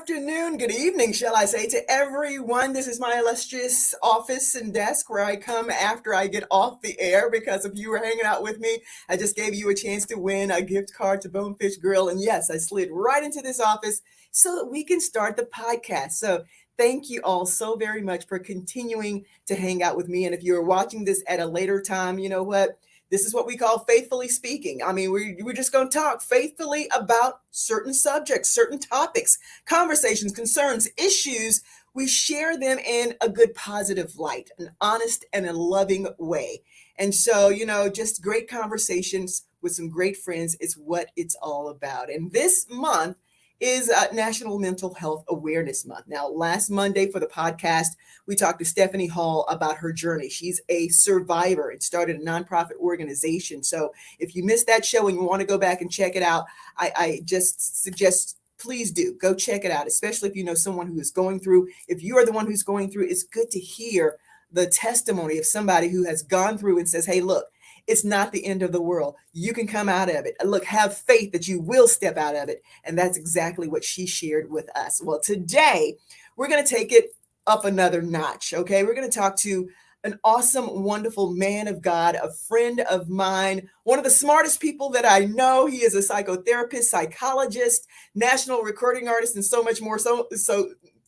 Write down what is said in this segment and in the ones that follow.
afternoon, good evening, shall I say, to everyone. This is my illustrious office and desk where I come after I get off the air because if you were hanging out with me, I just gave you a chance to win a gift card to Bonefish Grill. And yes, I slid right into this office so that we can start the podcast. So thank you all so very much for continuing to hang out with me. And if you're watching this at a later time, you know what? This is what we call faithfully speaking. I mean, we're just going to talk faithfully about certain subjects, certain topics, conversations, concerns, issues. We share them in a good, positive light, an honest and a loving way. And so, just great conversations with some great friends is what it's all about. And this month is National Mental Health Awareness Month. Now, last Monday for the podcast, we talked to Stephanie Hall about her journey. She's a survivor and started a nonprofit organization. So if you missed that show and you want to go back and check it out, I just suggest please do go check it out, especially if you know someone who is going through. If you are the one who's going through, it's good to hear the testimony of somebody who has gone through and says, hey, look, it's not the end of the world. You can come out of it. Look, have faith that you will step out of it. And that's exactly what she shared with us. Well, today we're going to take it up another notch. Okay. We're going to talk to an awesome, wonderful man of God, a friend of mine, one of the smartest people that I know. He is a psychotherapist, psychologist, national recording artist, and so much more. So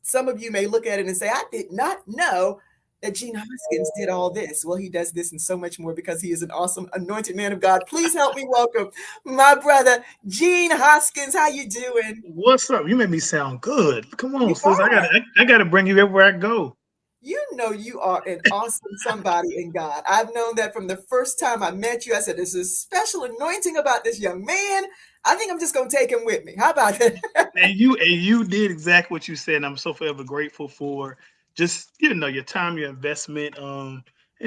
some of you may look at it and say, I did not know that Gene Hoskins did all this. Well, he does this and so much more because he is an awesome anointed man of God. Please help me welcome my brother, Gene Hoskins. How you doing? What's up? You made me sound good. Come on, You sis. are. I gotta bring you everywhere I go. You know you are an awesome somebody in God. I've known that from the first time I met you. I said, there's a special anointing about this young man. I think I'm just going to take him with me. How about that? And you did exactly what you said. And I'm so forever grateful for just your time, your investment, and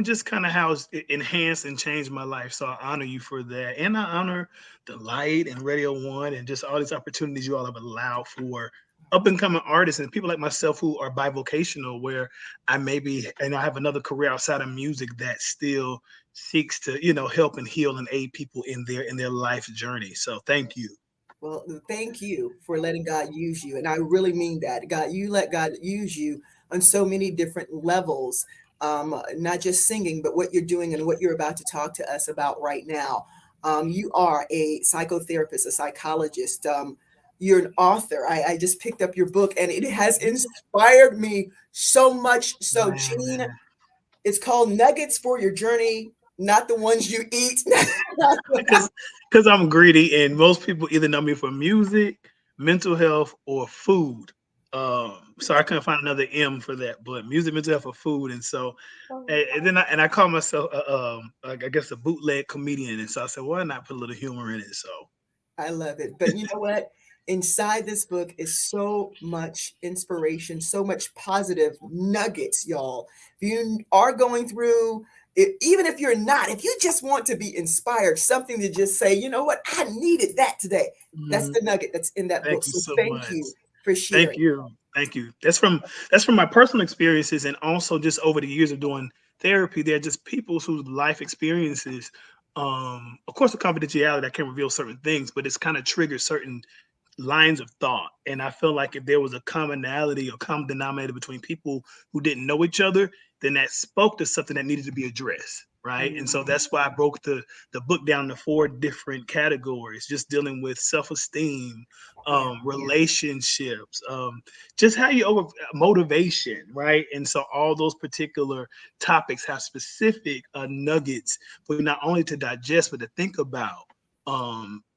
just kind of how it enhanced and changed my life. So I honor you for that, and I honor the Light and Radio One and just all these opportunities you all have allowed for up and coming artists and people like myself who are bivocational, where I maybe and I have another career outside of music that still seeks to help and heal and aid people in their life journey. So thank you. Well, thank you for letting God use you. And I really mean that. God, you let God use you on so many different levels, not just singing, but what you're doing and what you're about to talk to us about right now. You are a psychotherapist, a psychologist. You're an author. I just picked up your book and it has inspired me so much. So, Gene, Man, it's called Nuggets for Your Journey, not the ones you eat. because I'm greedy, and most people either know me for music, mental health, or food. So I couldn't find another M for that, but music, mental health, or food, and so and I call myself like I guess a bootleg comedian, and so I said, why not put a little humor in it? So I love it. But you know what? Inside this book is so much inspiration, so much positive nuggets, y'all. If you are going through, even if you're not, if you just want to be inspired, something to just say, you know what? I needed that today. That's mhm. the nugget that's in that book. Thank you So so thank much. you for Thank sharing. you. Thank you. That's from my personal experiences, and also just over the years of doing therapy. They're just people whose life experiences, of course, the confidentiality, I can't reveal certain things, but it's kind of triggered certain lines of thought. And I feel like if there was a commonality or common denominator between people who didn't know each other, then that spoke to something that needed to be addressed. Right. And so Mm, that's why I broke the book down to four different categories, just dealing with self-esteem, yeah. relationships, just how you over motivation, right? And so all those particular topics have specific nuggets for you not only to digest but to think about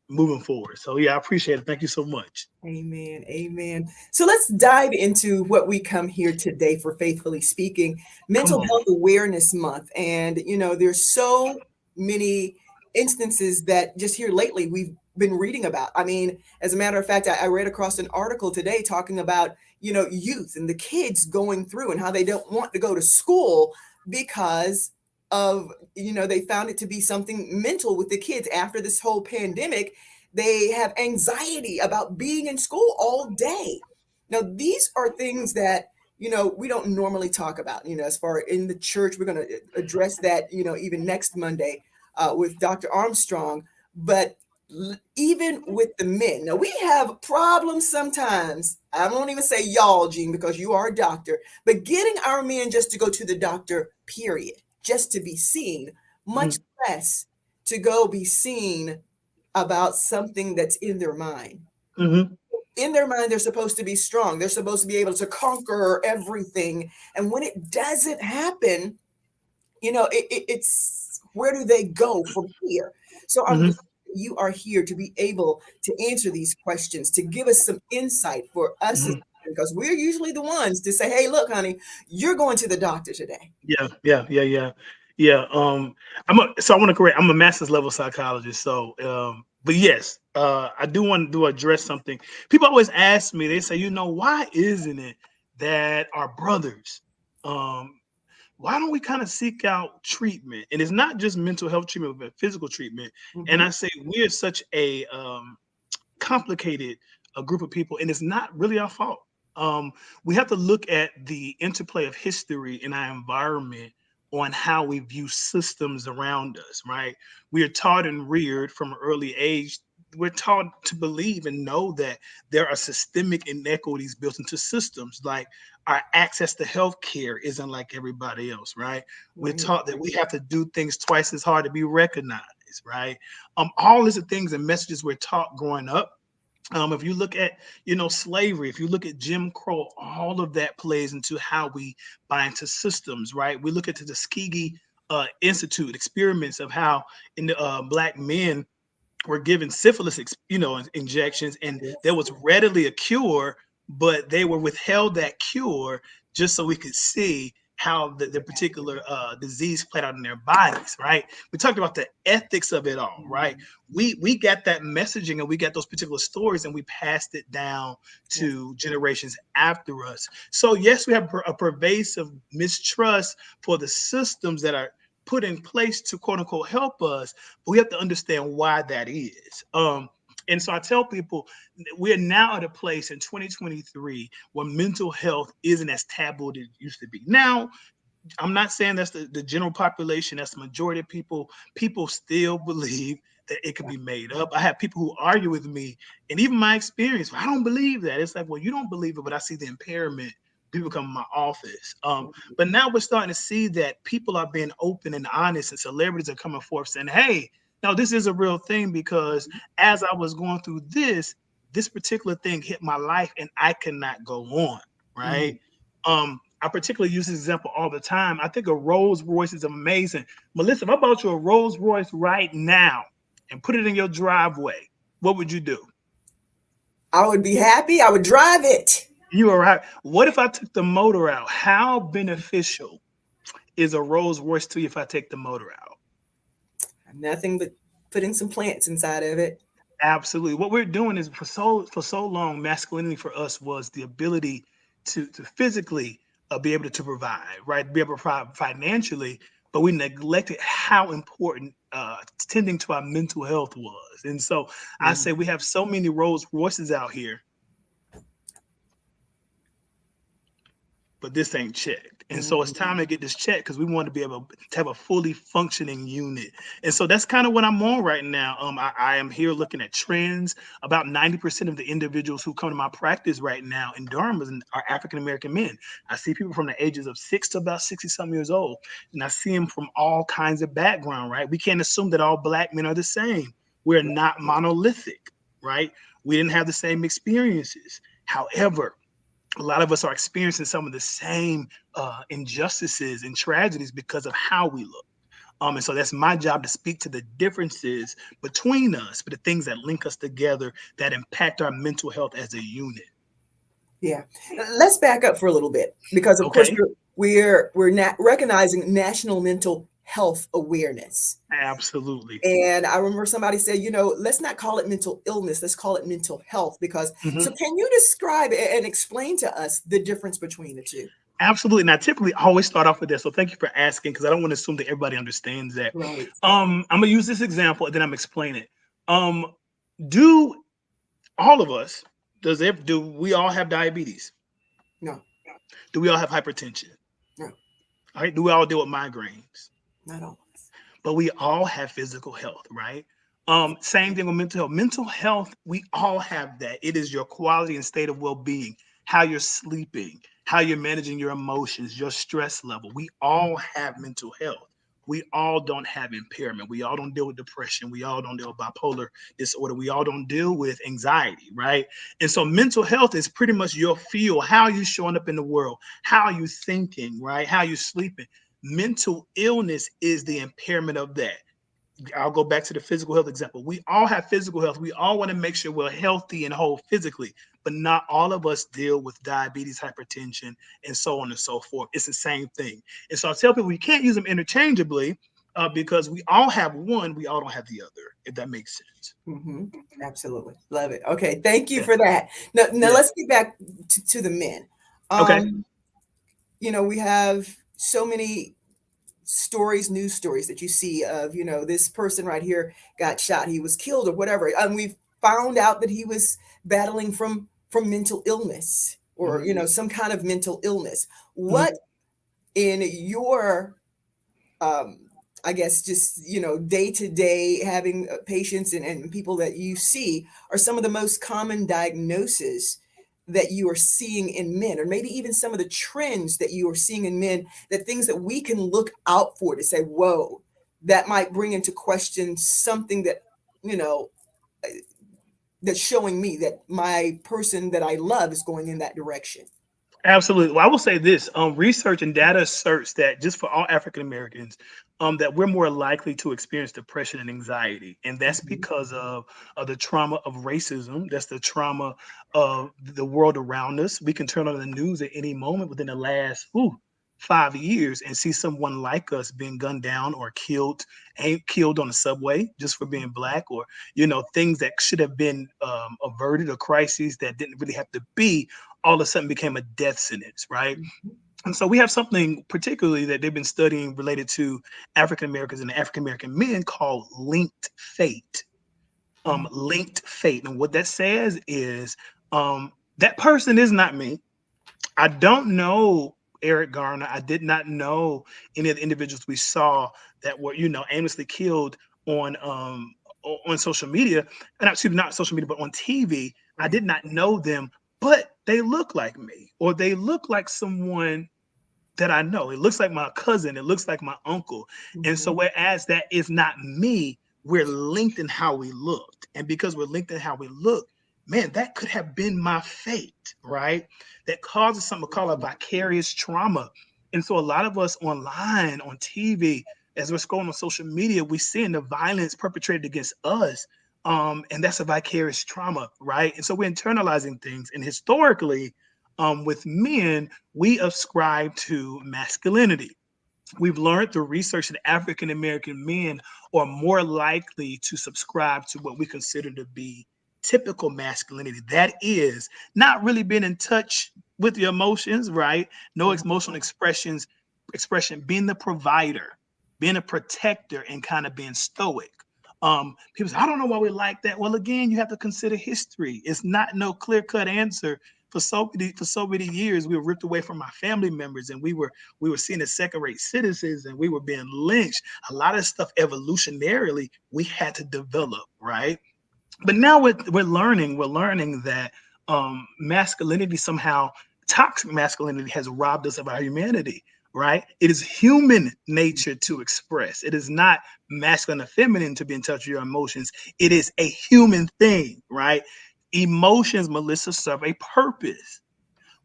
moving forward. So yeah, I appreciate it. Thank you so much. Amen. Amen. So let's dive into what we come here today for Faithfully Speaking, Come Mental on. Health Awareness Month. And, there's so many instances that just here lately we've been reading about. I mean, as a matter of fact, I read across an article today talking about, youth and the kids going through and how they don't want to go to school because of, they found it to be something mental with the kids after this whole pandemic. They have anxiety about being in school all day. Now, these are things that, we don't normally talk about, as far in the church. We're going to address that, even next Monday with Dr. Armstrong. But Even with the men. Now, we have problems sometimes. I won't even say y'all, Gene, because you are a doctor, but getting our men just to go to the doctor, period, just to be seen, much Mhm, less to go be seen about something that's in their mind. mhm, In their mind, they're supposed to be strong. They're supposed to be able to conquer everything. And when it doesn't happen, it's where do they go from here? So I'm glad mhm, that you are here to be able to answer these questions, to give us some insight for us as mhm. because we're usually the ones to say, hey, look, honey, you're going to the doctor today. Yeah, yeah, yeah, yeah, yeah. So I want to correct. I'm a master's level psychologist. So, but yes, I do want to address something. People always ask me. They say, why isn't it that our brothers, um, why don't we kind of seek out treatment? And it's not just mental health treatment, but physical treatment. And Hmm. I say we are such a complicated a group of people, and it's not really our fault. Um, we have to look at the interplay of history in our environment on how we view systems around us, right? We are taught and reared from an early age. We're taught to believe and know that there are systemic inequities built into systems, like our access to health care isn't like everybody else, right? We're Right. taught that we have to do things twice as hard to be recognized, right? All these are things and messages we're taught growing up. If you look at, slavery, if you look at Jim Crow, all of that plays into how we buy into systems, right? We look at the Tuskegee Institute experiments of how in the black men were given syphilis, injections, and there Yes. was readily a cure, but they were withheld that cure just so we could see how the particular disease played out in their bodies, right? We talked about the ethics of it all, right? Mhm. We got that messaging and we got those particular stories and we passed it down Yes. to generations after us. So yes, we have a pervasive mistrust for the systems that are put in place to quote unquote help us, but we have to understand why that is. And so I tell people we're now at a place in 2023 where mental health isn't as taboo as it used to be. Now, I'm not saying that's the general population, that's the majority of people. People still believe that it could be made up. I have people who argue with me, and even my experience, I don't believe that. It's like, well, you don't believe it, but I see the impairment. People come in my office. But now we're starting to see that people are being open and honest, and celebrities are coming forth saying, hey, no, this is a real thing because as I was going through this particular thing hit my life and I cannot go on, right? Mhm. I particularly use this example all the time. I think a Rolls Royce is amazing. Melissa, if I bought you a Rolls Royce right now and put it in your driveway, what would you do? I would be happy. I would drive it. You are right. What if I took the motor out? How beneficial is a Rolls Royce to you if I take the motor out? Nothing but putting some plants inside of it. Absolutely. What we're doing is for so long, masculinity for us was the ability to physically be able to provide, right? Be able to provide financially, but we neglected how important tending to our mental health was. And so I Mhm. say we have so many Rolls Royces out here, but this ain't checked. And so it's Mhm. time to get this checked because we want to be able to have a fully functioning unit. And so that's kind of what I'm on right now. I am here looking at trends. About 90% of the individuals who come to my practice right now in Durham are African American men. I see people from the ages of 6 to about 60 some years old. And I see them from all kinds of background, right? We can't assume that all black men are the same. We're not monolithic, right? We didn't have the same experiences. However, a lot of us are experiencing some of the same injustices and tragedies because of how we look. And so that's my job to speak to the differences between us, but the things that link us together that impact our mental health as a unit. Yeah. Let's back up for a little bit because, of course, Okay. we're not recognizing National Mental Health Awareness. Absolutely. And I remember somebody said, let's not call it mental illness, let's call it mental health. Because, Mhm. so can you describe and explain to us the difference between the two? Absolutely. And I typically always start off with this. So thank you for asking because I don't want to assume that everybody understands that. Right. I'm gonna use this example and then I'm explain it. Um, do all of us do we all have diabetes? No, Do we all have hypertension? no, All right. Do we all deal with migraines? not always. But we all have physical health, right? Same thing with mental health. Mental health, we all have that. It is your quality and state of well-being, how you're sleeping, how you're managing your emotions, your stress level. We all have mental health. We all don't have impairment. We all don't deal with depression. We all don't deal with bipolar disorder. We all don't deal with anxiety, right? And so mental health is pretty much your field. How are you showing up in the world? How are you thinking, right? How are you sleeping? Mental illness is the impairment of that. I'll go back to the physical health example. We all have physical health. We all want to make sure we're healthy and whole physically, but not all of us deal with diabetes, hypertension, and so on and so forth. It's the same thing. And so I tell people you can't use them interchangeably because we all have one, we all don't have the other, if that makes sense. Hmm. Absolutely. Love it. Okay. Thank you Yeah. for that. Now Yeah. let's get back to the men. Okay. Um, we have so many stories, news stories that you see of, this person right here got shot, he was killed or whatever. And we've found out that he was battling from mental illness or, Hmm. some kind of mental illness. Hmm. What in your um, I guess just day to day having patients and people that you see are some of the most common diagnoses that you are seeing in men, or maybe even some of the trends that you are seeing in men, that things that we can look out for to say, whoa, that might bring into question something that, you know, uh, that's showing me that my person that I love is going in that direction. Absolutely. Well, I will say this: research and data asserts that just for all African Americans, that we're more likely to experience depression and anxiety, and that's Mhm. because of the trauma of racism. That's the trauma of the world around us. We can turn on the news at any moment within the last 5 years and see someone like us being gunned down or killed, ain't killed on the subway just for being black, or things that should have been averted, or crises that didn't really have to be all of a sudden became a death sentence, right? Mhm. And so we have something particularly that they've been studying related to African Americans and African American men called linked fate. Mhm. Linked fate. And what that says is that person is not me. I don't know Eric Garner. I did not know any of the individuals we saw that were, aimlessly killed on on social media, and actually not social media, but on TV. I Right. did not know them, but they look like me, or they look like someone that I know. It looks like my cousin. It looks like my uncle. And so, Mhm. whereas that is not me, we're linked in how we looked. And because we're linked in how we look, man, that could have been my fate, right? That causes something called a vicarious trauma. And so, a lot of us online, on TV, as we're scrolling on social media, we seeing the violence perpetrated against us. And that's a vicarious trauma, right? And so we're internalizing things. And historically, with men, we ascribe to masculinity. We've learned through research that African American men are more likely to subscribe to what we consider to be typical masculinity. That is not really being in touch with your emotions, right? No Mhm. emotional expression, being the provider, being a protector, and kind of being stoic. People say, I don't know why we like that. Well, again, you have to consider history. It's not no clear-cut answer. For so many years, we were ripped away from our family members, and we were seen as second-rate citizens, and we were being lynched. A lot of stuff evolutionarily we had to develop, right? But now we're learning that masculinity somehow, toxic masculinity, has robbed us of our humanity, right? It is human nature to express. It is not masculine or feminine to be in touch with your emotions. It is a human thing, right? Emotions, Melissa, serve a purpose.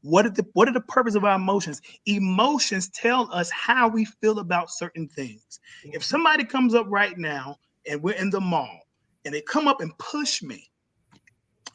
What are the purpose of our emotions? Emotions tell us how we feel about certain things. If Mhm. somebody comes up right now and we're in the mall and they come up and push me,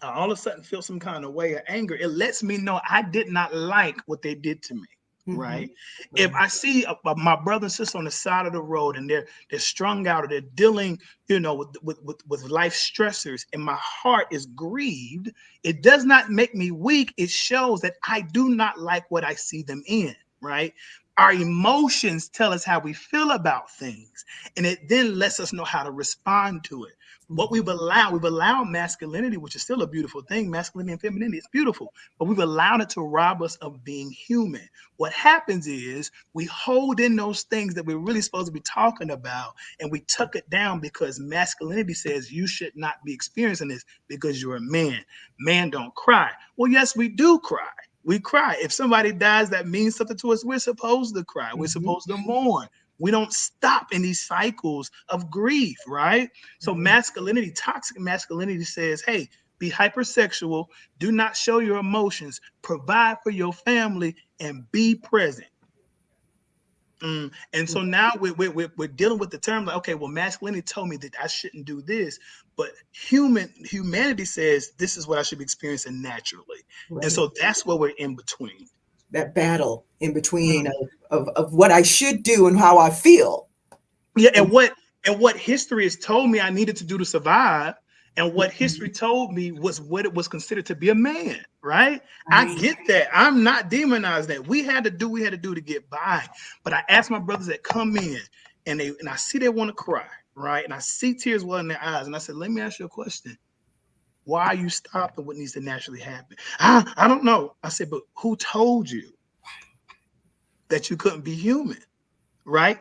I all of a sudden feel some kind of way of anger. It lets me know I did not like what they did to me. Right. Mhm. If Right. I see my brother and sister on the side of the road and they're strung out, or they're dealing, with life stressors, and my heart is grieved, it does not make me weak. It shows that I do not like what I see them in. Right. Our emotions tell us how we feel about things, and it then lets us know how to respond to it. What we've allowed masculinity, which is still a beautiful thing, masculinity and femininity, it's beautiful, but we've allowed it to rob us of being human. What happens is we hold in those things that we're really supposed to be talking about, and we tuck it down because masculinity says you should not be experiencing this because you're a man. Man don't cry. Well, yes, we do cry. We cry. If somebody dies that means something to us, we're supposed to cry. We're Mm-hmm. supposed to mourn. We don't stop in these cycles of grief, right? So masculinity, toxic masculinity says, hey, be hypersexual, do not show your emotions, provide for your family, and be present. And so now we're dealing with the term like, okay, well, masculinity told me that I shouldn't do this, but humanity says this is what I should be experiencing naturally. And Right. so that's where we're in between. That battle in between Mm. of what I should do and how I feel. Yeah, And and what history has told me I needed to do to survive, and what history told me was what it was considered to be a man, right? I right. get that. I'm not demonizing that. We had to do to get by. But I ask my brothers that come in and I see they want to cry, right? And I see tears well in their eyes. And I said, let me ask you a question. Why are you stopping what needs to naturally happen? I don't know. I said, but who told you that you couldn't be human? Right?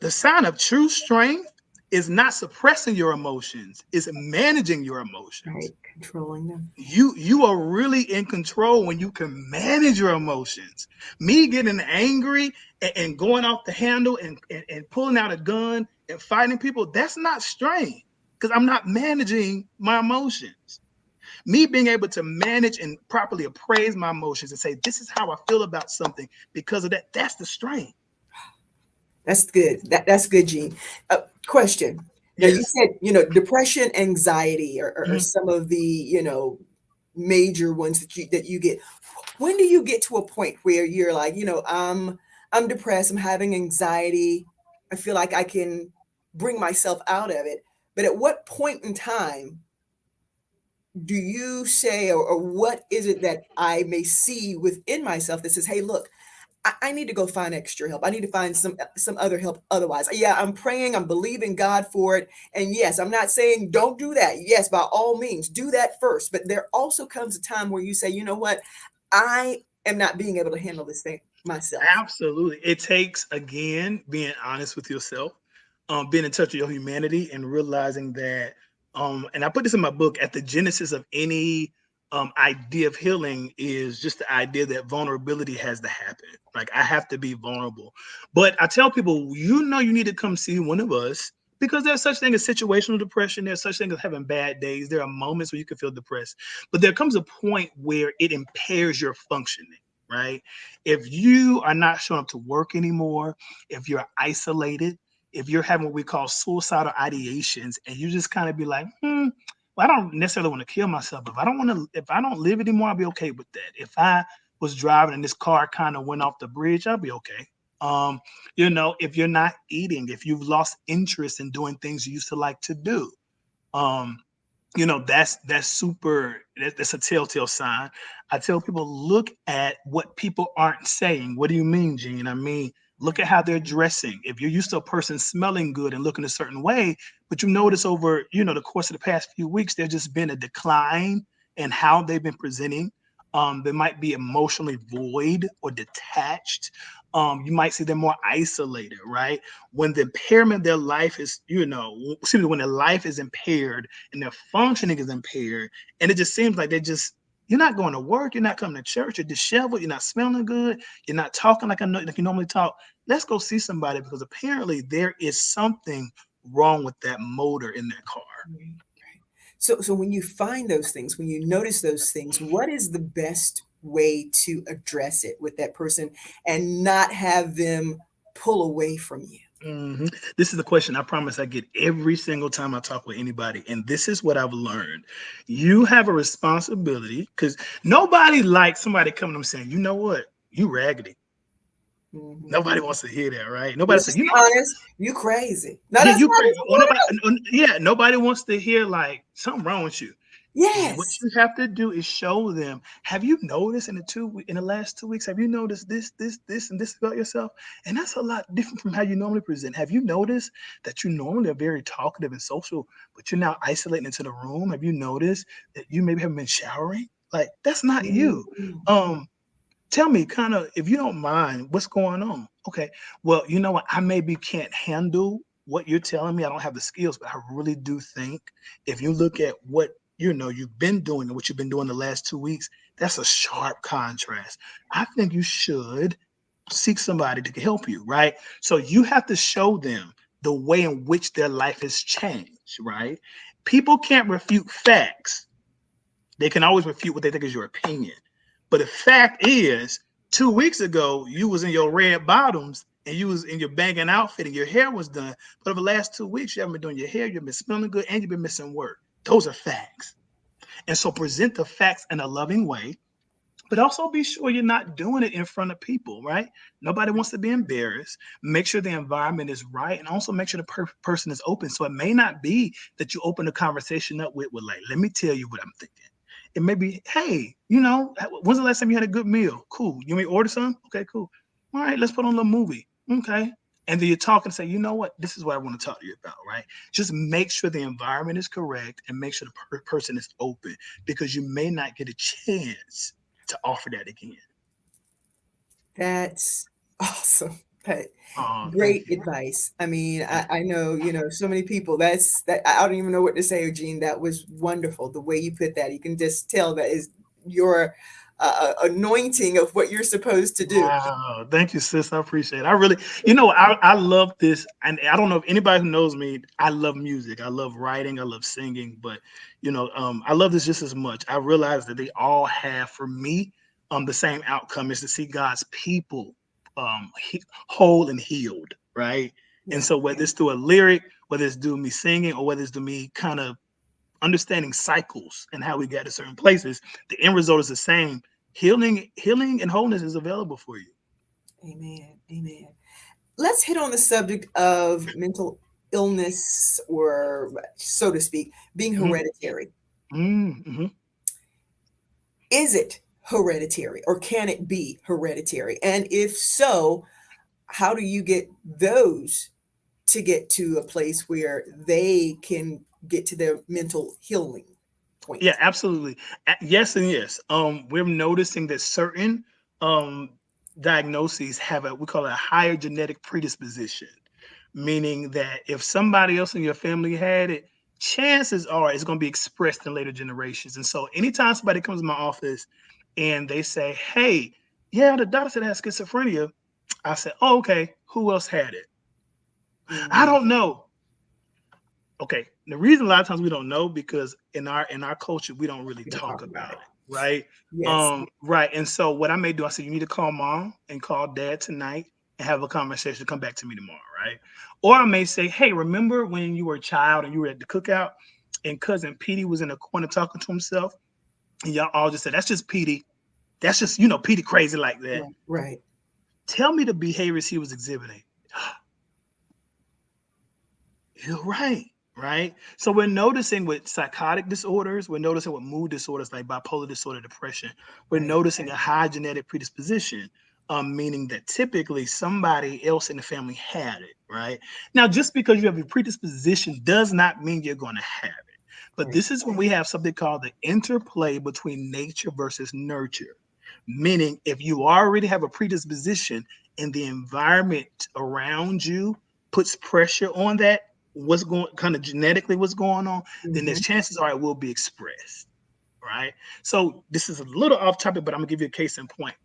The sign of true strength is not suppressing your emotions, it's managing your emotions. Right. Controlling them. You are really in control when you can manage your emotions. Me getting angry and going off the handle and pulling out a gun and fighting people, that's not strength because I'm not managing my emotions. Me being able to manage and properly appraise my emotions and say, this is how I feel about something because of that, that's the strength. That's good. That's good, Gene. Question. Now you Yes. said, depression, anxiety are Mhm. some of the, major ones that you get. When do you get to a point where you're like, I'm depressed, I'm having anxiety, I feel like I can bring myself out of it. But at what point in time do you say, or what is it that I may see within myself that says, hey, look, I need to go find extra help. I need to find some other help otherwise. Yeah, I'm praying, I'm believing God for it. And yes, I'm not saying don't do that. Yes, by all means, do that first. But there also comes a time where you say, you know what? I am not being able to handle this thing myself. Absolutely. It takes, again, being honest with yourself, being in touch with your humanity and realizing that, and I put this in my book, at the genesis of any idea of healing is just the idea that vulnerability has to happen. Like I have to be vulnerable. But I tell people, you need to come see one of us because there's such thing as situational depression. There's such thing as having bad days. There are moments where you can feel depressed, but there comes a point where it impairs your functioning, right? If you are not showing up to work anymore, if you're isolated, if you're having what we call suicidal ideations, and you just kind of be like, well, I don't necessarily want to kill myself. If I don't live anymore, I'll be okay with that. If I was driving and this car kind of went off the bridge, I'll be okay. If you're not eating, if you've lost interest in doing things you used to like to do, um, that's a telltale sign. I tell people, look at what people aren't saying. What do you mean, Gene? I mean, look at Right. how they're dressing. If you're used to a person smelling good and looking a certain way, but you notice over, the course of the past few weeks, there's just been a decline in how they've been presenting. They might be emotionally void or detached. You might see them more isolated, right? When the impairment of their life is, when their life is impaired and their functioning is impaired, and it just seems like you're not going to work, you're not coming to church, you're disheveled, you're not smelling good, you're not talking like like you normally talk. Let's go see somebody because apparently there is something wrong with that motor in that car. Right. So when you find those things, when you notice those things, what is the best way to address it with that person and not have them pull away from you? hmm This is the question I promise I get every single time I talk with anybody. And this is what I've learned. You have a responsibility because nobody likes somebody coming to them saying, you know what? You raggedy. Mhm. Nobody wants to hear that, right? Nobody Let's said, just be honest. You crazy. No, yeah, that's you not crazy. it's Well, not. yeah, nobody wants to hear like something wrong with you. What Yes. you have to do is show them. Have you noticed in the last 2 weeks? Have you noticed this, and this about yourself? And that's a lot different from how you normally present. Have you noticed that you normally are very talkative and social, but you're now isolating into the room? Have you noticed that you maybe haven't been showering? Like that's not you. Mhm. Um, Tell me, kind of, if you don't mind, what's going on? Okay. Well, you know what? I maybe can't handle what you're telling me. I don't have the skills, but I really do think if you look at what you've been doing and what you've been doing the last 2 weeks, that's a sharp contrast. I think you should seek somebody to help you, right? So you have to show them the way in which their life has changed, right? People can't refute facts. They can always refute what they think is your opinion. But the fact is, 2 weeks ago, you was in your red bottoms and you was in your banging outfit and your hair was done. But over the last 2 weeks, you haven't been doing your hair, you've been smelling good, and you've been missing work. Those are facts. And so present the facts in a loving way, but also be sure you're not doing it in front of people, right? Nobody wants to be embarrassed. Make sure the environment is right, and also make sure the person is open. So it may not be that you open the conversation up with like, let me tell you what I'm thinking. It may be, hey, when's the last time you had a good meal? Cool. You want me to order some? Okay, cool. All right, let's put on a little movie. Okay. And then you talk and say, you know what? This is what I want to talk to you about, right? Just make sure the environment is correct and make sure the person is open, because you may not get a chance to offer that again. That's awesome. That Oh, thank great you. advice. I mean, Thank I know, so many people. That I don't even know what to say, Eugene. That was wonderful. The way you put that, you can just tell that is your anointing of what you're supposed to do. Wow. Thank you, sis. I appreciate it. I love this. And I don't know if anybody who knows me, I love music. I love writing. I love singing. But, I love this just as much. I realize that they all have, for me, the same outcome is to see God's people whole and healed, right? And Yeah. so whether it's through a lyric, whether it's through me singing, or whether it's through me kind of understanding cycles and how we get to certain places, the end result is the same. Healing and wholeness is available for you. Amen. Amen. Let's hit on the subject of mental illness, or so to speak, being Mhm, hereditary. mhm. Is it hereditary, or can it be hereditary? And if so, how do you get those to get to a place where they can get to their mental healing Yeah, point? absolutely. Yes and yes. We're noticing that certain um diagnoses have we call it a higher genetic predisposition, meaning that if somebody else in your family had it, chances are it's going to be expressed in later generations. And so anytime somebody comes to my office and they say, hey, yeah, the doctor said I had schizophrenia, I said, oh, okay, who else had it? I Mhm. don't know. Okay, the reason a lot of times we don't know, because in our culture we don't really We don't talk talk about about it. it, right? Yes. Right. And so what I may do, I say, you need to call mom and call dad tonight and have a conversation. Come back to me tomorrow, right? Or I may say, hey, remember when you were a child and you were at the cookout and cousin Petey was in a corner talking to himself, and y'all all just said, that's just Petey. That's just Petey crazy like that. Right. Right. Tell me the behaviors he was exhibiting. You're right. Right. So we're noticing with psychotic disorders, we're noticing with mood disorders like bipolar disorder, depression, we're Right. noticing a high genetic predisposition, meaning that typically somebody else in the family had it. Right. Now, just because you have a predisposition does not mean you're going to have it. But Right. this is when we have something called the interplay between nature versus nurture. Meaning, if you already have a predisposition and the environment around you puts pressure on that, what's going kind of genetically what's going on, then there's Mhm. chances are it will be expressed, right? So this is a little off topic, but I'm gonna give you a case in point.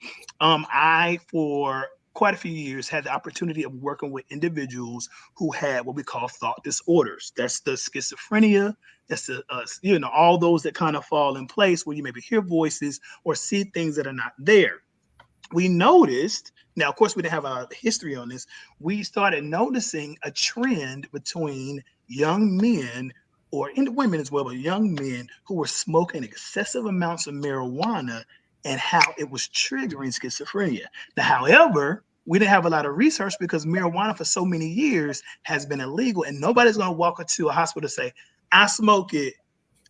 I for quite a few years had the opportunity of working with individuals who had what we call thought disorders. That's the schizophrenia. That's the all those that kind of fall in place where you maybe hear voices or see things that are not there. We noticed, now of course we didn't have a history on this, we started noticing a trend between young men, or in women as well, but young men who were smoking excessive amounts of marijuana and how it was triggering schizophrenia. Now, however, we didn't have a lot of research because marijuana for so many years has been illegal, and nobody's going to walk into a hospital and say, I smoke it.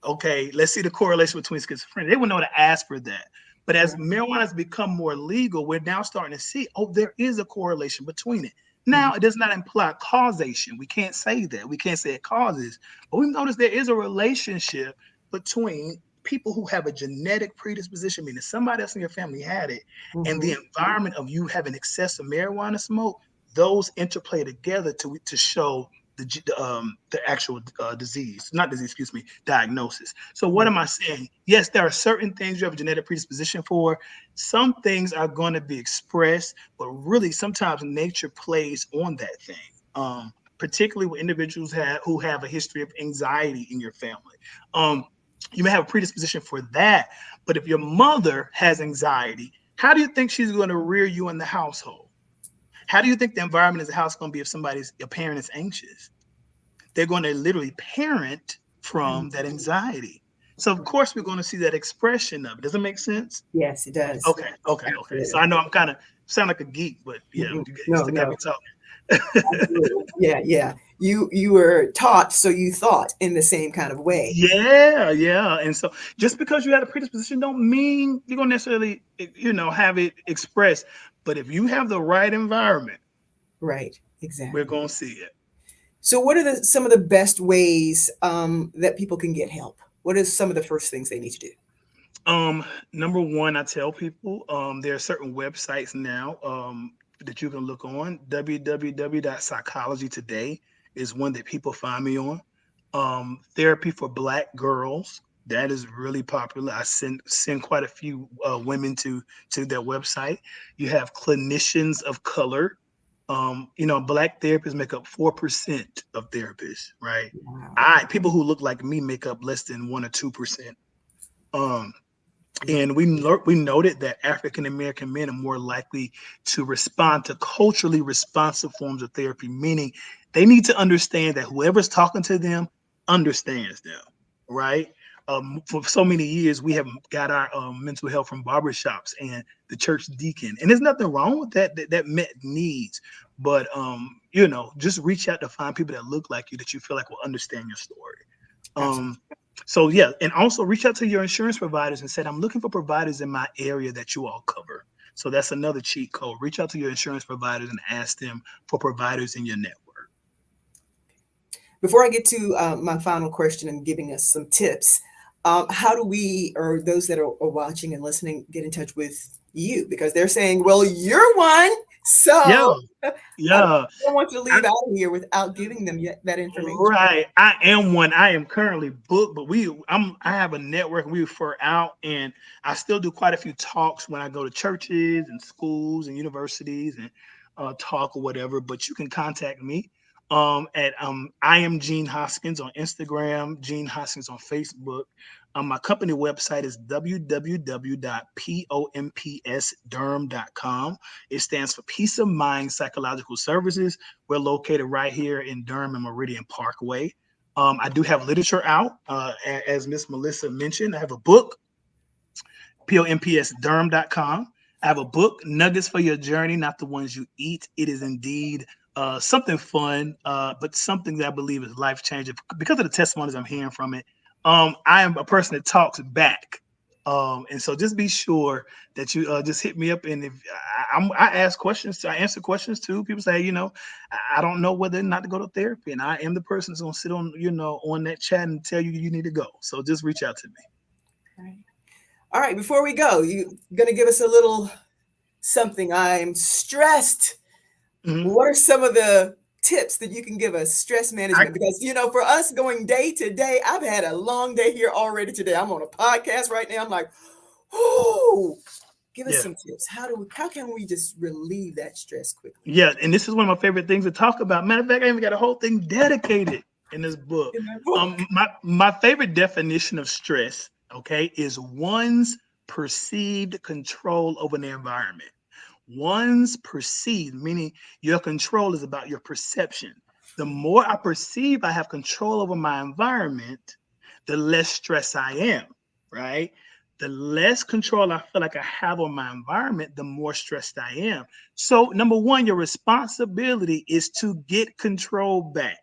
Okay, let's see the correlation between schizophrenia. They would know to ask for that. But as Right. marijuana has become more legal, we're now starting to see, oh, there is a correlation between it. Mhm. Now, it does not imply causation. We can't say that. We can't say it causes. But we've noticed there is a relationship between people who have a genetic predisposition, meaning somebody else in your family had it, and the Mhm. environment of you having excessive marijuana smoke. Those interplay together to show the actual disease, not disease, excuse me, diagnosis. So what Right. am I saying? Yes, there are certain things you have a genetic predisposition for. Some things are going to be expressed, but really sometimes nature plays on that thing. Particularly with individuals who have a history of anxiety in your family. You may have a predisposition for that, but if your mother has anxiety, how do you think she's going to rear you in the household? How do you think the environment of the house is going to be if a parent is anxious? They're going to literally parent Mhm. from that anxiety. So of course we're going to see that expression of it. Does it make sense? Yes, it does. Okay. So Absolutely. I know I'm kind of sound like a geek, but yeah, Mhm. you No, still got me no. talking. Absolutely. Yeah, yeah. You were taught, so you thought in the same kind of way. Yeah. And so just because you had a predisposition don't mean you're gonna necessarily, have it expressed. But if you have the right environment, Right. we're Exactly. gonna see it. So, what are some of the best ways that people can get help? What are some of the first things they need to do? Um, Number one, I tell people there are certain websites now that you can look on. www.psychology today is one that people find me on. Therapy for Black girls, that is really popular. I send quite a few women to their website. You have clinicians of color. Black therapists make up 4% of therapists, right? Wow. I People who look like me make up less than 1 or 2%. Um, Yeah. and we noted that African American men are more likely to respond to culturally responsive forms of therapy, meaning they need to understand that whoever's talking to them understands them, right? For so many years, we have got our mental health from barbershops and the church deacon, and there's nothing wrong with that. That met needs, but just reach out to find people that look like you that you feel like will understand your story. Absolutely. Um, so yeah, and also reach out to your insurance providers and said, I'm looking for providers in my area that you all cover. So that's another cheat code. Reach out to your insurance providers and ask them for providers in your network. Before I get to my final question and giving us some tips, how do we, or those that are watching and listening, get in touch with you? Because they're saying, well, you're one. Yeah, So I yeah. don't want you to I, leave out of here without giving them yet that information. right. I am one. I am currently booked, but I have a network we refer out, and I still do quite a few talks when I go to churches and schools and universities and talk or whatever. But you can contact me at I am Gene Hoskins on Instagram, Gene Hoskins on Facebook. My company website is www.pompsderm.com. It stands for Peace of Mind Psychological Services. We're located right here in Durham and Meridian Parkway. I do have literature out, as Miss Melissa mentioned. I have a book, pompsderm.com. I have a book, Nuggets for Your Journey, Not the Ones You Eat. It is indeed something fun, but something that I believe is life changing because of the testimonies I'm hearing from it. I am a person that talks back. And so just be sure that you just hit me up. And if I ask questions, I answer questions too. People say, I don't know whether or not to go to therapy. And I am the person that's going to sit on, on that chat and tell you need to go. So just reach out to me. Right. All right, before we go, you going to give us a little something. I'm stressed. Mhm. What are some of the tips that you can give us, stress I, management? Because, for us going day to day, I've had a long day here already today. I'm on a podcast right now. I'm like, oh, give us yeah. some tips. How can we just relieve that stress quickly? Yeah, and this is one of my favorite things to talk about. Matter of fact, I even got a whole thing dedicated in this book. In that book. My favorite definition of stress, okay, is one's perceived control over the environment. One's perceived, meaning your control is about your perception. The more I perceive I have control over my environment, the less stress I am, right? The less control I feel like I have on my environment, the more stressed I am. So, number one, your responsibility is to get control back.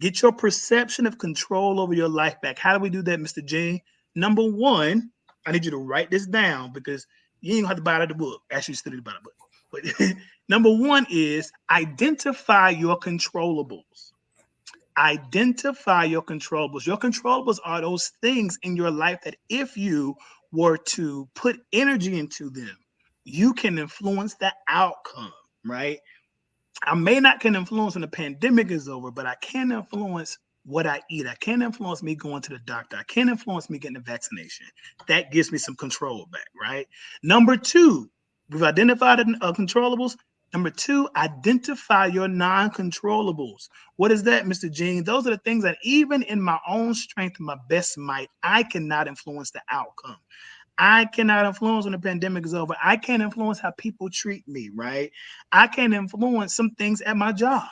Get your perception of control over your life back. How do we do that, Mr. G? Number one, I need you to write this down because you ain't gonna have to buy it out of the book. Actually, you still need to buy the book. But number one is identify your controllables. Identify your controllables. Your controllables are those things in your life that if you were to put energy into them, you can influence the outcome, right? I may not can influence when the pandemic is over, but I can influence what I eat. I can influence me going to the doctor. I can influence me getting a vaccination. That gives me some control back, right? Number two, we've identified controllables. Number two, identify your non-controllables. What is that, Mr. Gene? Those are the things that even in my own strength and my best might, I cannot influence the outcome. I cannot influence when the pandemic is over. I can't influence how people treat me, right? I can't influence some things at my job,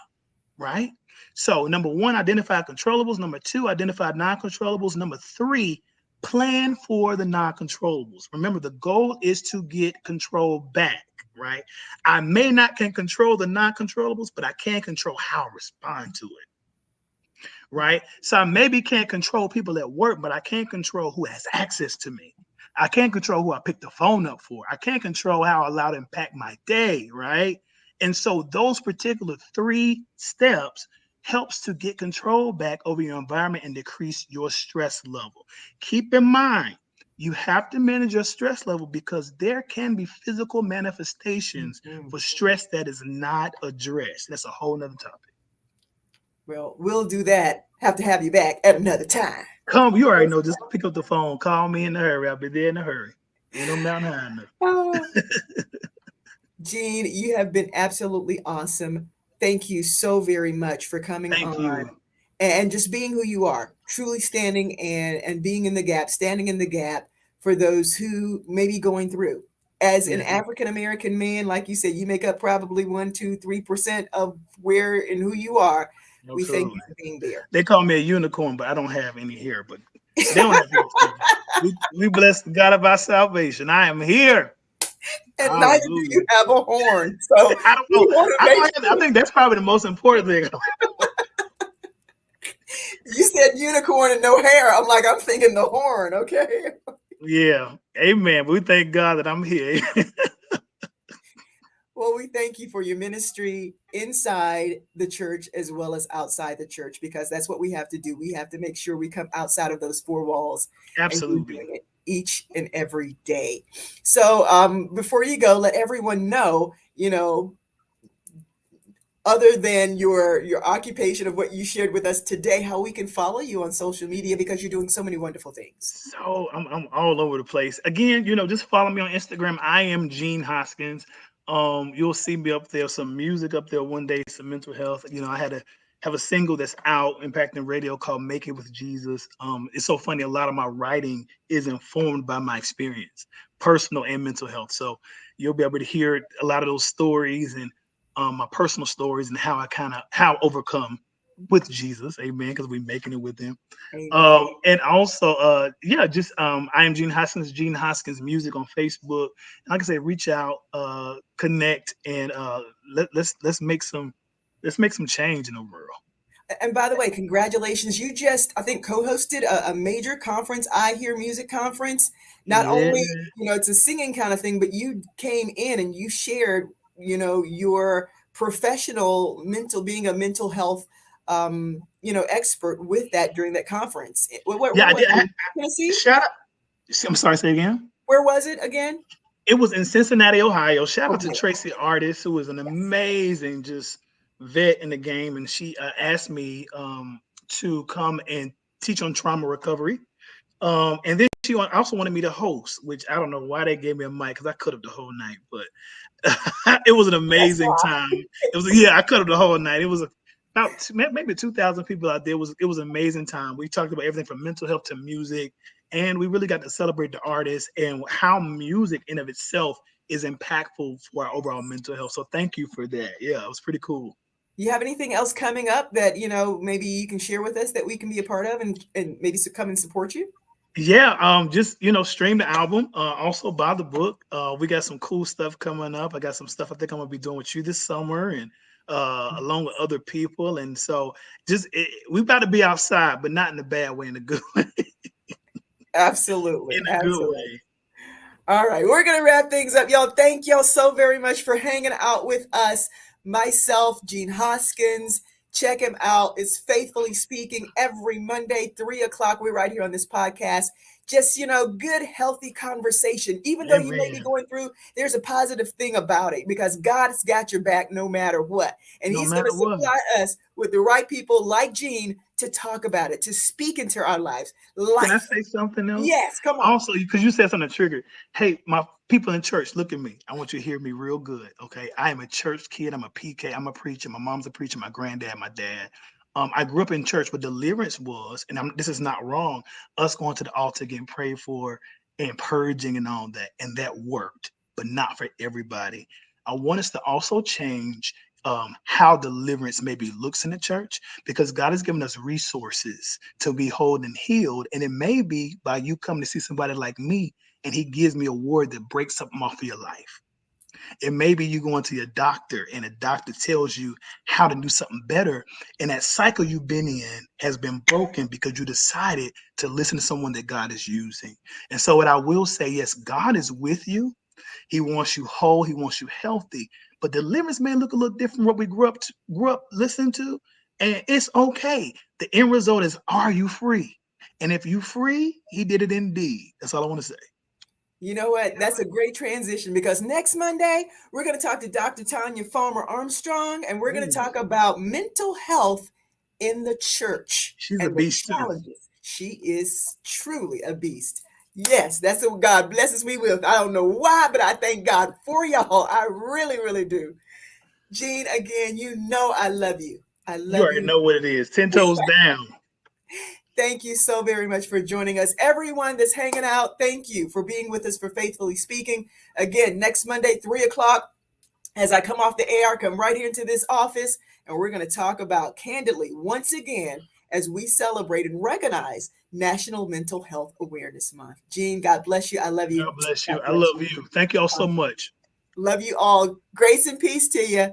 right? So, number one, identify controllables. Number two, identify non-controllables. Number three, plan for the non-controllables. Remember, the goal is to get control back, right? I may not can control the non-controllables, but I can control how I respond to it, right? So I maybe can't control people at work, but I can control who has access to me. I can't control who I pick the phone up for. I can't control how I allow to impact my day, right? And so those particular three steps helps to get control back over your environment and decrease your stress level. Keep in mind, you have to manage your stress level because there can be physical manifestations for stress that is not addressed. That's a whole nother topic. Well, we'll do that. Have to have you back at another time. Come, you already know. Just pick up the phone. Call me in a hurry. I'll be there in a hurry. Ain't no mountain high enough. Oh, Gene, you have been absolutely awesome. Thank you so very much for coming Thank on you. and just being who you are, truly standing and being in the gap, standing in the gap for those who may be going through. As an Yeah, African American man, like you said, you make up probably 1, 2, 3% of where and who you are. We thank you absolutely. for being there. They call me a unicorn, but I don't have any hair. But they don't have hair too. We bless the God of our salvation. I am here. And neither do Hallelujah. you have a horn. So I don't we know. want to I make don't have, I think that's probably the most important thing. You said unicorn and no hair. I'm like, I'm thinking the horn, okay? Yeah. Amen. We thank God that I'm here. Well, we thank you for your ministry inside the church as well as outside the church, because that's what we have to do. We have to make sure we come outside of those four walls and you're Absolutely. doing it each and every day. So before you go, let everyone know, other than your occupation of what you shared with us today, how we can follow you on social media because you're doing so many wonderful things. So I'm all over the place. Again, just follow me on Instagram. I am Gene Hoskins. You'll see me up there, some music up there one day, some mental health. I had to have a single that's out impacting radio called Make It With Jesus. It's so funny, a lot of my writing is informed by my experience, personal and mental health. So you'll be able to hear a lot of those stories and my personal stories and how I overcome with Jesus, amen, because we're making it with him. Amen. And also, just I am Gene Hoskins Music on Facebook. Like I said, reach out, connect, and let's make some change in the world. And by the way, congratulations. You just, I think, co-hosted a major conference, I Hear Music conference. Not Yeah, only, it's a singing kind of thing, but you came in and you shared, your professional being a mental health, expert with that during that conference. yeah, Where I was did. it? Tennessee? Shout out. I'm sorry, say again. Where was it again? It was in Cincinnati, Ohio. Shout out to Okay. Tracy Artist, who is an amazing just vet in the game, and she asked me to come and teach on trauma recovery. And then she also wanted me to host, which I don't know why they gave me a mic because I could have the whole night, but it was an That's amazing why. time. I could have the whole night. It was about maybe 2,000 people out there. It was an amazing time. We talked about everything from mental health to music, and we really got to celebrate the artists and how music in of itself is impactful for our overall mental health. So thank you for that. Yeah, it was pretty cool. You have anything else coming up that, maybe you can share with us that we can be a part of and maybe come and support you? Yeah, just stream the album. Also buy the book. We got some cool stuff coming up. I got some stuff I think I'm gonna be doing with you this summer, and along with other people. And so we got to be outside, but not in a bad way, in a good way. Absolutely. In a good Absolutely. way. All right, we're going to wrap things up. Y'all, thank y'all so very much for hanging out with us. Myself, Gene Hoskins. Check him out. It's Faithfully Speaking every Monday, 3 o'clock. We're right here on this podcast. Just, good, healthy conversation. Even though you may be Amen. going through, there's a positive thing about it because God's got your back no matter what. And No He's going to matter what. supply us with the right people like Gene to talk about it, to speak into our lives. Can I Life. say something else? Yes, come on. Also, because you said something triggered. Hey, my people in church, look at me. I want you to hear me real good. Okay. I am a church kid. I'm a PK. I'm a preacher. My mom's a preacher. My granddad, my dad. I grew up in church, but deliverance was, and this is not wrong, us going to the altar getting prayed for and purging and all that. And that worked, but not for everybody. I want us to also change how deliverance maybe looks in the church, because God has given us resources to be whole and healed. And it may be by you coming to see somebody like me and he gives me a word that breaks something off of your life. It may be you going to your doctor and a doctor tells you how to do something better. And that cycle you've been in has been broken because you decided to listen to someone that God is using. And so what I will say, yes, God is with you. He wants you whole. He wants you healthy. But deliverance may look a little different from what we grew up listening to. And it's okay. The end result is, are you free? And if you free, he did it indeed. That's all I want to say. You know what? That's a great transition because next Monday, we're going to talk to Dr. Tanya Farmer Armstrong and we're going to Ooh, talk about mental health in the church she's a and the beast too. challenges. She is truly a beast. Yes, that's what God blesses me with. I don't know why, but I thank God for y'all. I really, really do. Gene, again, I love you. I You love already you. know what it is. 10 toes down. Thank you so very much for joining us. Everyone that's hanging out, thank you for being with us for Faithfully Speaking. Again, next Monday, 3 o'clock, as I come off the air, come right here into this office, and we're going to talk about candidly once again as we celebrate and recognize National Mental Health Awareness Month. Gene, God bless you. I love you. God bless God you. I bless love you. you. Thank you all so much. Love you all. Grace and peace to you.